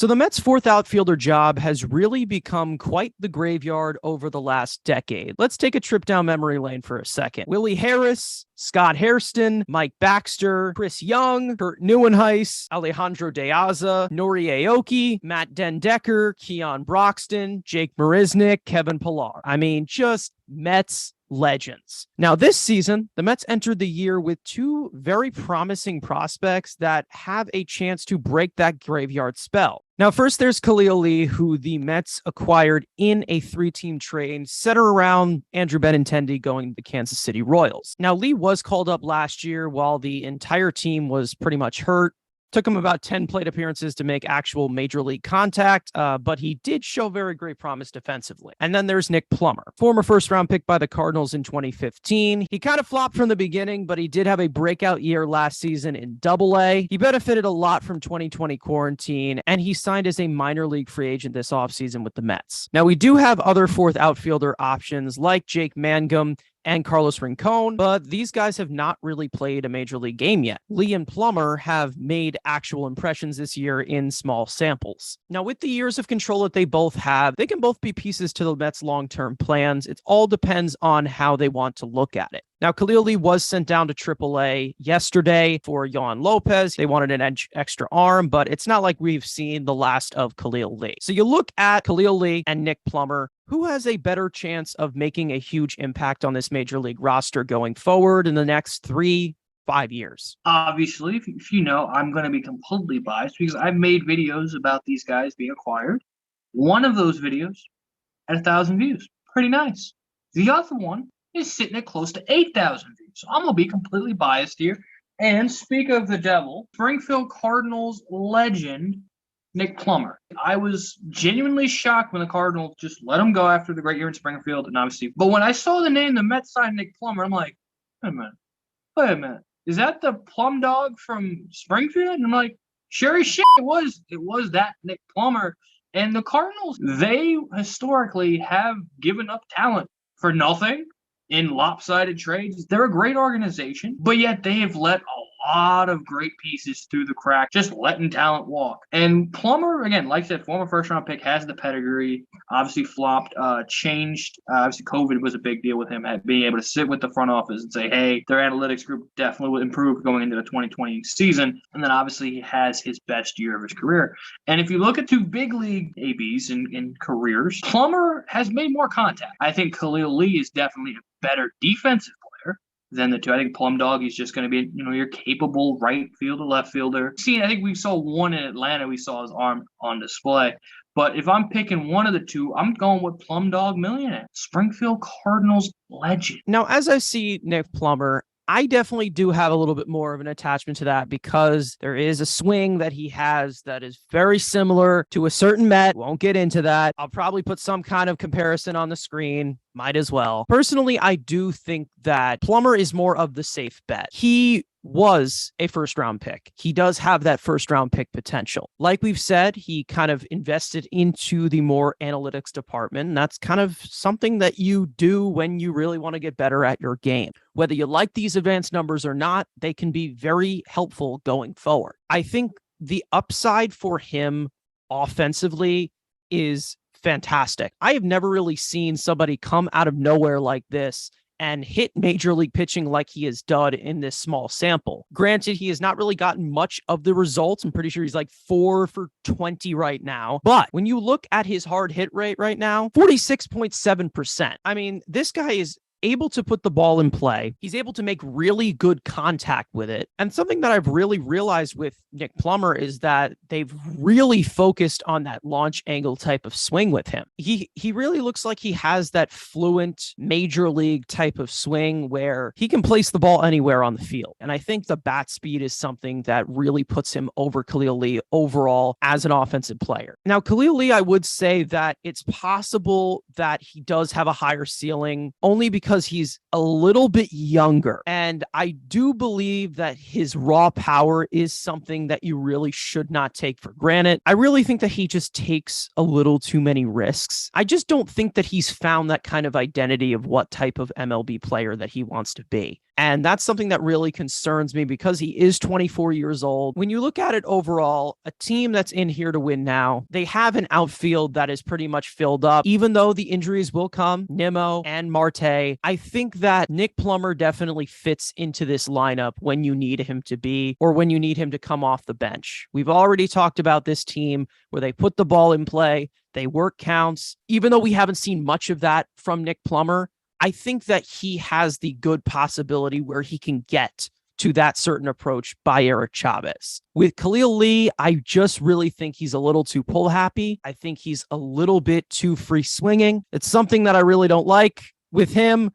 So the Mets' fourth outfielder job has really become quite the graveyard over the last decade. Let's take a trip down memory lane for a second. Willie Harris, Scott Hairston, Mike Baxter, Chris Young, Kurt Neuenhuis, Alejandro De Aza, Nori Aoki, Matt Dendecker, Keon Broxton, Jake Marisnick, Kevin Pillar. I mean, just Mets legends. Now, this season, the Mets entered the year with two very promising prospects that have a chance to break that graveyard spell. Now, first, there's Khalil Lee, who the Mets acquired in a three-team trade centered around Andrew Benintendi going to the Kansas City Royals. Now, Lee was called up last year while the entire team was pretty much hurt. Took him about 10 plate appearances to make actual major league contact, but he did show very great promise defensively. And then there's Nick Plummer, former first-round pick by the Cardinals in 2015. He kind of flopped from the beginning, but he did have a breakout year last season in Double-A. He benefited a lot from 2020 quarantine, and he signed as a minor league free agent this offseason with the Mets. Now, we do have other fourth outfielder options like Jake Mangum and Carlos Rincon, but these guys have not really played a major league game yet. Lee and Plummer have made actual impressions this year in small samples. Now, with the years of control that they both have, they can both be pieces to the Mets' long-term plans. It all depends on how they want to look at it. Now, Khalil Lee was sent down to AAA yesterday for Yohan Lopez. They wanted an extra arm, but it's not like we've seen the last of Khalil Lee. So you look at Khalil Lee and Nick Plummer, who has a better chance of making a huge impact on this major league roster going forward in the next 3-5 years? Obviously, if you know, I'm going to be completely biased because I've made videos about these guys being acquired. One of those videos had 1,000 views. Pretty nice. The other one is sitting at close to 8,000 views. So I'm going to be completely biased here. And speak of the devil, Springfield Cardinals legend Nick Plummer. I was genuinely shocked when the Cardinals just let him go after the great year in Springfield, and obviously. But when I saw the name, the Mets signed Nick Plummer, I'm like, wait a minute. Is that the Plum Dog from Springfield? And I'm like, sure as shit, it was that Nick Plummer. And the Cardinals, they historically have given up talent for nothing in lopsided trades. They're a great organization, but yet they have let a lot of great pieces through the crack, just letting talent walk. And Plummer, again, like I said, former first-round pick, has the pedigree, obviously flopped, changed. Obviously, COVID was a big deal with him, being able to sit with the front office and say, hey, their analytics group definitely will improve going into the 2020 season. And then obviously he has his best year of his career. And if you look at two big league ABs in careers, Plummer has made more contact. I think Khalil Lee is definitely a better defensive player than the two. I think Plum Dog is just going to be, your capable right fielder, left fielder. I think we saw one in Atlanta. We saw his arm on display. But if I'm picking one of the two, I'm going with Plum Dog Millionaire, Springfield Cardinals legend. Now, as I see Nick Plummer, I definitely do have a little bit more of an attachment to that because there is a swing that he has that is very similar to a certain Met. Won't get into that. I'll probably put some kind of comparison on the screen. Might as well. Personally, I do think that Plummer is more of the safe bet. He was a first-round pick. He does have that first-round pick potential. Like we've said, he kind of invested into the more analytics department. And that's kind of something that you do when you really want to get better at your game. Whether you like these advanced numbers or not, they can be very helpful going forward. I think the upside for him offensively is fantastic. I have never really seen somebody come out of nowhere like this and hit major league pitching like he has done in this small sample. Granted, he has not really gotten much of the results. I'm pretty sure he's like 4 for 20 right now. But when you look at his hard hit rate right now, 46.7%. I mean, this guy is able to put the ball in play. He's able to make really good contact with it. And something that I've really realized with Nick Plummer is that they've really focused on that launch angle type of swing with him. He really looks like he has that fluent major league type of swing where he can place the ball anywhere on the field. And I think the bat speed is something that really puts him over Khalil Lee overall as an offensive player. Now, Khalil Lee, I would say that it's possible that he does have a higher ceiling only because he's a little bit younger. And I do believe that his raw power is something that you really should not take for granted. I really think that he just takes a little too many risks. I just don't think that he's found that kind of identity of what type of MLB player that he wants to be. And that's something that really concerns me because he is 24 years old. When you look at it overall, a team that's in here to win now, they have an outfield that is pretty much filled up. Even though the injuries will come, Nimmo and Marte, I think that Nick Plummer definitely fits into this lineup when you need him to be or when you need him to come off the bench. We've already talked about this team where they put the ball in play, they work counts. Even though we haven't seen much of that from Nick Plummer, I think that he has the good possibility where he can get to that certain approach by Eric Chavez. With Khalil Lee, I just really think he's a little too pull happy. I think he's a little bit too free swinging. It's something that I really don't like. With him,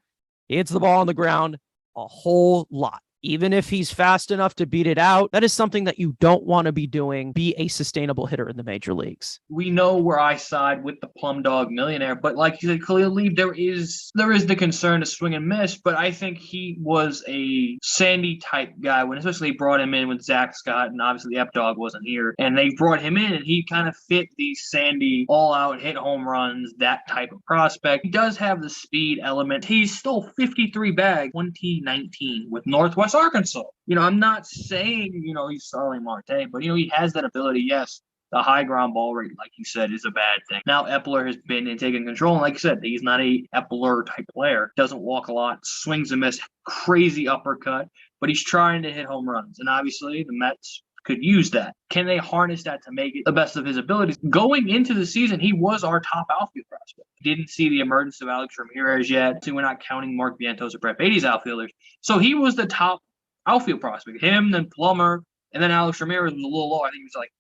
he hits the ball on the ground a whole lot. Even if he's fast enough to beat it out, that is something that you don't want to be doing. Be a sustainable hitter in the major leagues. We know where I side with the Plum Dog millionaire, but like you said, Khalil Lee, there is the concern to swing and miss, but I think he was a Sandy type guy when especially they brought him in with Zach Scott, and obviously the Ep Dog wasn't here, and they brought him in and he kind of fit the Sandy all out hit home runs, that type of prospect. He does have the speed element. He stole 53 bags 2019 with Northwest Arkansas. I'm not saying, he's Starling Marte, but, he has that ability. Yes, the high ground ball rate, like you said, is a bad thing. Now, Epler has been in taking control. And like you said, he's not a Epler type player. Doesn't walk a lot, swings and miss, crazy uppercut, but he's trying to hit home runs. And obviously, the Mets could use that. Can they harness that to make it the best of his abilities? Going into the season, he was our top outfield prospect. Didn't see the emergence of Alex Ramirez yet. So we're not counting Mark Vientos or Brett Beatty's outfielders. So he was the top outfield prospect. Him, then Plummer, and then Alex Ramirez was a little low. I think he was like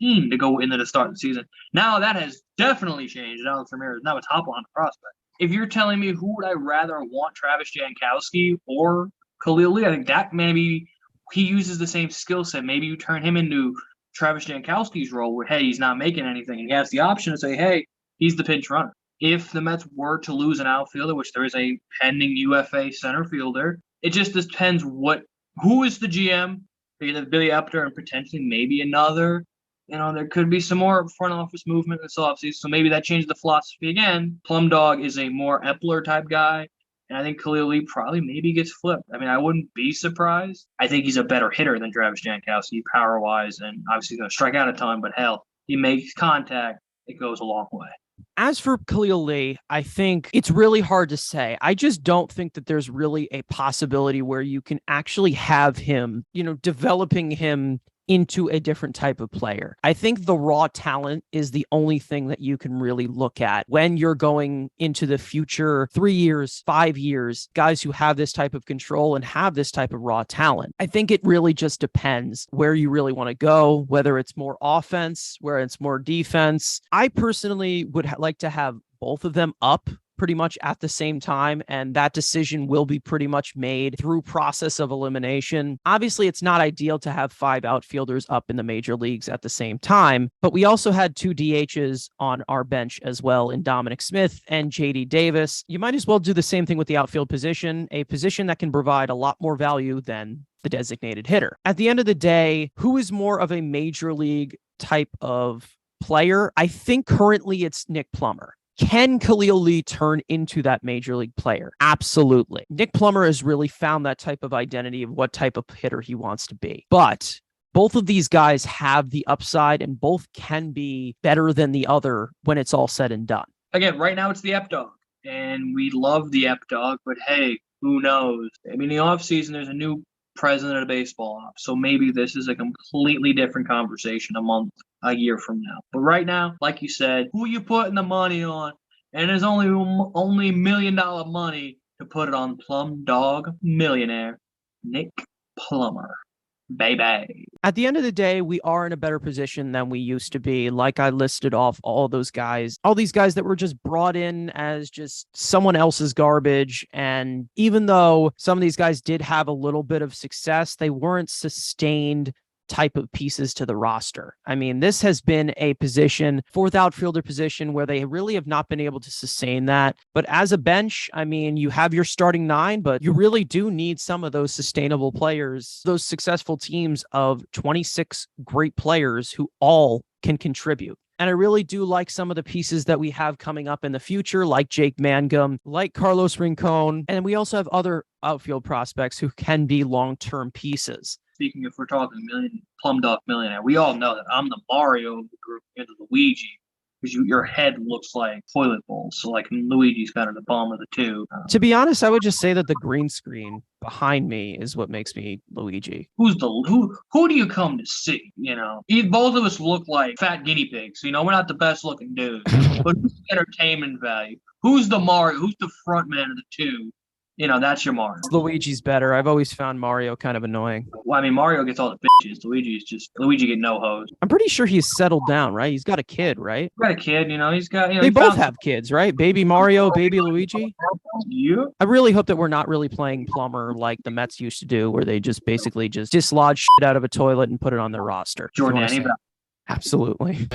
14 to go into the start of the season. Now that has definitely changed. Alex Ramirez is now a top line prospect. If you're telling me who would I rather want, Travis Jankowski or Khalil Lee, I think that maybe he uses the same skill set. Maybe you turn him into Travis Jankowski's role where, hey, he's not making anything. And he has the option to say, hey, he's the pinch runner. If the Mets were to lose an outfielder, which there is a pending UFA center fielder, it just depends who is the GM, either Billy Epler and potentially maybe another. There could be some more front office movement this offseason, so maybe that changed the philosophy again. Plum Dog is a more Epler type guy, and I think Khalil Lee probably maybe gets flipped. I mean, I wouldn't be surprised. I think he's a better hitter than Travis Jankowski power-wise, and obviously he's going to strike out a ton, but hell, he makes contact. It goes a long way. As for Khalil Lee, I think it's really hard to say. I just don't think that there's really a possibility where you can actually have him, developing him into a different type of player. I think the raw talent is the only thing that you can really look at when you're going into the future 3 years, 5 years, guys who have this type of control and have this type of raw talent. I think it really just depends where you really want to go, whether it's more offense, where it's more defense. I personally would like to have both of them up pretty much at the same time, and that decision will be pretty much made through process of elimination. Obviously, it's not ideal to have 5 outfielders up in the major leagues at the same time, but we also had 2 DHs on our bench as well in Dominic Smith and JD Davis. You might as well do the same thing with the outfield position, a position that can provide a lot more value than the designated hitter. At the end of the day, who is more of a major league type of player? I think currently it's Nick Plummer. Can Khalil Lee turn into that major league player? Absolutely. Nick Plummer has really found that type of identity of what type of hitter he wants to be. But both of these guys have the upside and both can be better than the other when it's all said and done. Again, right now it's the Ep Dog, and we love the Ep Dog, but hey, who knows? I mean, in the offseason, there's a new president of baseball ops, so maybe this is a completely different conversation a year from now. But right now, like you said, who you putting the money on? And there's only $1 million money to put it on Plum Dog millionaire Nick Plummer. Baby. At the end of the day, we are in a better position than we used to be. Like I listed off all these guys that were just brought in as just someone else's garbage. And even though some of these guys did have a little bit of success, they weren't sustained type of pieces to the roster. I mean, this has been a position, 4th outfielder position, where they really have not been able to sustain that. But as a bench, I mean, you have your starting 9, but you really do need some of those sustainable players, those successful teams of 26 great players who all can contribute. And I really do like some of the pieces that we have coming up in the future, like Jake Mangum, like Carlos Rincon. And we also have other outfield prospects who can be long-term pieces. Speaking if we're talking plumbed up millionaire, we all know that I'm the Mario of the group into Luigi. Because your head looks like toilet bowl. So, like, Luigi's kind of the bum of the two. To be honest, I would just say that the green screen behind me is what makes me Luigi. Who do you come to see? You know, both of us look like fat guinea pigs. You know, we're not the best looking dudes. But who's the entertainment value? Who's the Mario? Who's the front man of the two? You know, that's your Mario. Luigi's better. I've always found Mario kind of annoying. Well, I mean, Mario gets all the bitches. Luigi get no hose. I'm pretty sure he's settled down, right? He's got a kid, right? He's got a kid, you know. He's got. You know, they both have kids, right? Baby Mario, baby Luigi. Yeah. I really hope that we're not really playing Plummer like the Mets used to do, where they just basically just dislodge shit out of a toilet and put it on their roster. Jordan, absolutely.